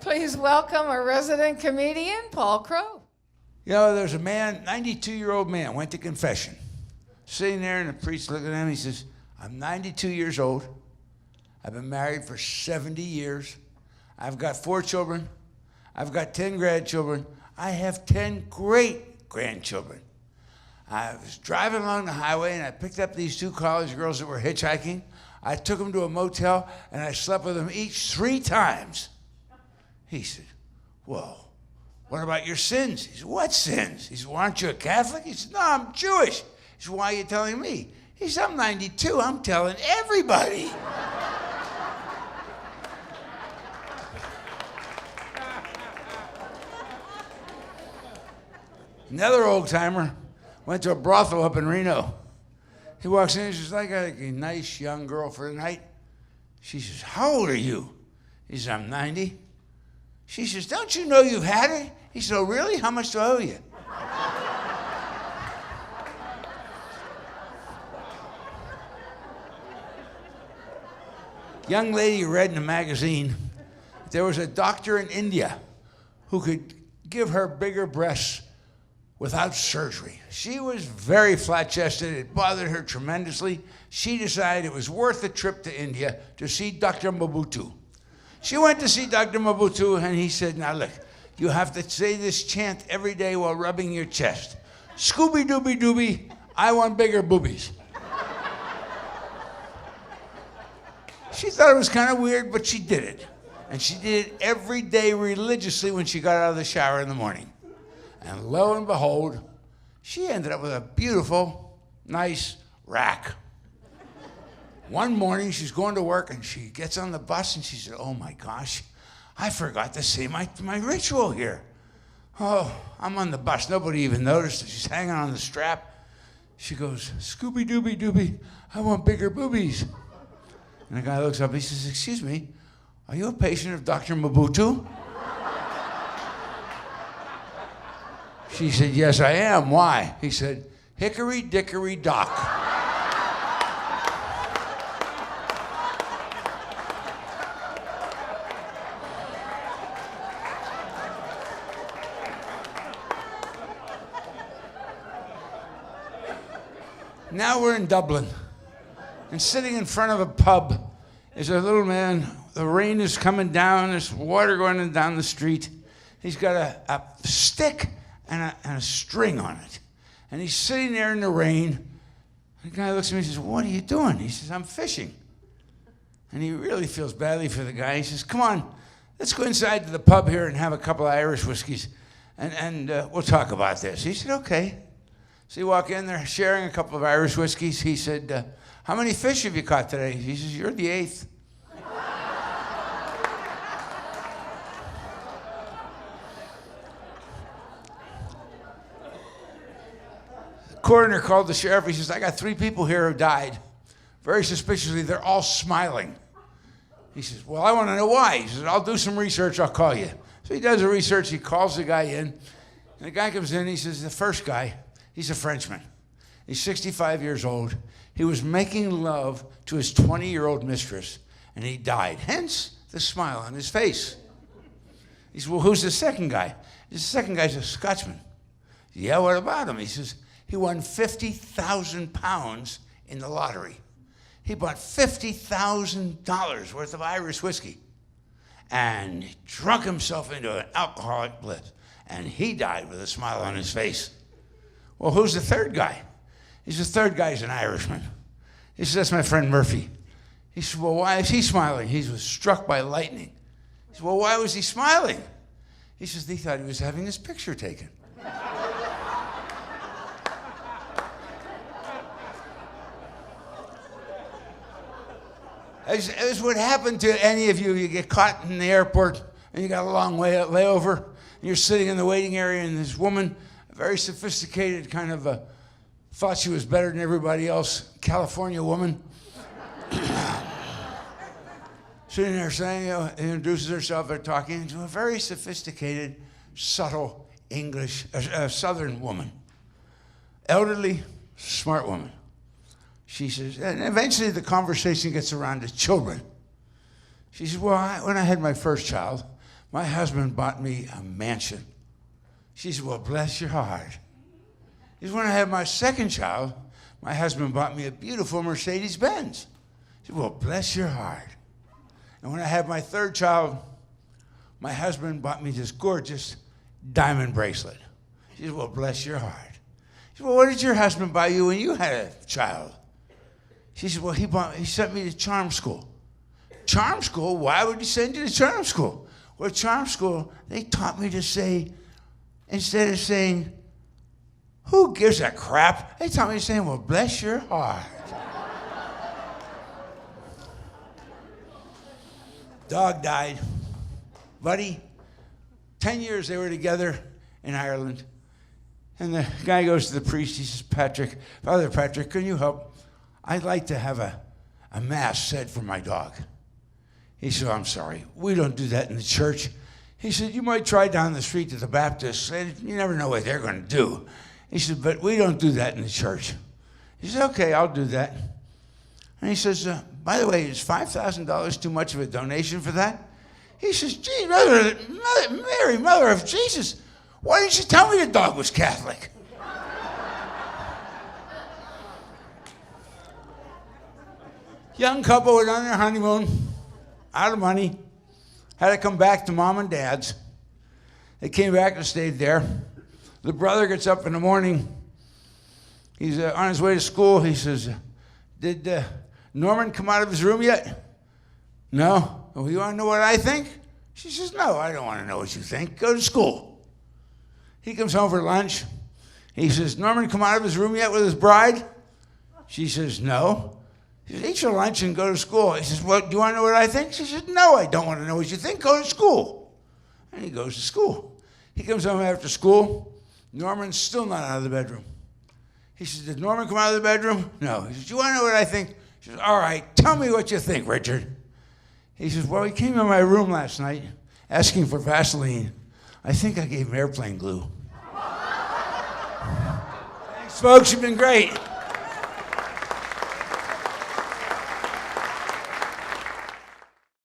Please welcome our resident comedian, Paul Krow. You know, there's a man, 92-year-old man, went to confession. Sitting there, and the priest looked at him, he says, I'm 92 years old. I've been married for 70 years. I've got 4 children. I've got 10 grandchildren. I have 10 great-grandchildren. I was driving along the highway, and I picked up these 2 college girls that were hitchhiking. I took them to a motel, and I slept with them each 3 times. He said, well, what about your sins? He said, what sins? He said, well, aren't you a Catholic? He said, no, I'm Jewish. He said, why are you telling me? He said, I'm 92. I'm telling everybody. Another old-timer went to a brothel up in Reno. He walks in and says, I got a nice young girl for the night. She says, how old are you? He says, I'm 90. She says, don't you know you've had it? He said, oh, really? How much do I owe you? Young lady read in a magazine there was a doctor in India who could give her bigger breasts without surgery. She was very flat-chested. It bothered her tremendously. She decided it was worth the trip to India to see Dr. Mobutu. She went to see Dr. Mobutu, and he said, now look, you have to say this chant every day while rubbing your chest. Scooby-Dooby-Dooby, I want bigger boobies. She thought it was kind of weird, but she did it. And she did it every day religiously when she got out of the shower in the morning. And lo and behold, she ended up with a beautiful, nice rack. One morning, she's going to work, and she gets on the bus, and she said, oh, my gosh, I forgot to say my ritual here. Oh, I'm on the bus. Nobody even noticed. She's hanging on the strap. She goes, Scooby-Dooby-Dooby, I want bigger boobies. And the guy looks up. He says, excuse me, are you a patient of Dr. Mobutu? She said, yes, I am. Why? He said, hickory dickory dock. Now we're in Dublin, and sitting in front of a pub is a little man. The rain is coming down. There's water going down the street. He's got a stick and a string on it. And he's sitting there in the rain. The guy looks at me and says, what are you doing? He says, I'm fishing. And he really feels badly for the guy. He says, come on, let's go inside to the pub here and have a couple of Irish whiskeys, and we'll talk about this. He said, okay. So you walk in there, sharing a couple of Irish whiskeys. He said, how many fish have you caught today? He says, you're the 8th. The coroner called the sheriff. He says, I got 3 people here who died. Very suspiciously, they're all smiling. He says, well, I want to know why. He says, I'll do some research. I'll call you. So he does the research. He calls the guy in. And the guy comes in. He says, the first guy, he's a Frenchman. He's 65 years old. He was making love to his 20-year-old mistress, and he died. Hence, the smile on his face. He said, well, who's the second guy? The second guy's a Scotsman. Yeah, what about him? He says, he won 50,000 pounds in the lottery. He bought $50,000 worth of Irish whiskey, and he drunk himself into an alcoholic bliss, and he died with a smile on his face. Well, who's the third guy? He says, the third guy's an Irishman. He says, that's my friend Murphy. He said, well, why is he smiling? He was struck by lightning. He said, well, why was he smiling? He says, he thought he was having his picture taken. As would happen to any of you, you get caught in the airport, and you got a long layover, and you're sitting in the waiting area, and this woman, very sophisticated, kind of thought she was better than everybody else, California woman. Sitting there saying, introduces herself, they're talking to a very sophisticated, subtle English, Southern woman. Elderly, smart woman. She says, and eventually the conversation gets around to children. She says, well, when I had my first child, My husband bought me a mansion. She said, well, bless your heart. He said, when I had my second child, my husband bought me a beautiful Mercedes-Benz. She said, well, bless your heart. And when I had my third child, my husband bought me this gorgeous diamond bracelet. She said, well, bless your heart. She said, well, what did your husband buy you when you had a child? She said, well, he sent me to charm school. Charm school? Why would he send you to charm school? Well, charm school, they taught me to say, instead of saying, who gives a crap? They taught me to say, well, bless your heart. Dog died. Buddy, 10 years they were together in Ireland. And the guy goes to the priest. He says, Father Patrick, can you help? I'd like to have a mass said for my dog. He said, I'm sorry, we don't do that in the church. He said, you might try down the street to the Baptists. You never know what they're going to do. He said, but we don't do that in the church. He said, okay, I'll do that. And he says, by the way, is $5,000 too much of a donation for that? He says, gee, Mary, Mother of Jesus, why didn't you tell me the dog was Catholic? Young couple went on their honeymoon, out of money, had to come back to mom and dad's. They came back and stayed there. The brother gets up in the morning. He's on his way to school. He says, did Norman come out of his room yet? No. Well, you want to know what I think? She says, no, I don't want to know what you think. Go to school. He comes home for lunch. He says, Norman come out of his room yet with his bride? She says, no. He says, eat your lunch and go to school. He says, well, do you want to know what I think? She says, no, I don't want to know what you think. Go to school. And he goes to school. He comes home after school. Norman's still not out of the bedroom. He says, did Norman come out of the bedroom? No. He says, do you want to know what I think? She says, all right, tell me what you think, Richard. He says, well, he came in my room last night asking for Vaseline. I think I gave him airplane glue. Thanks, folks. You've been great.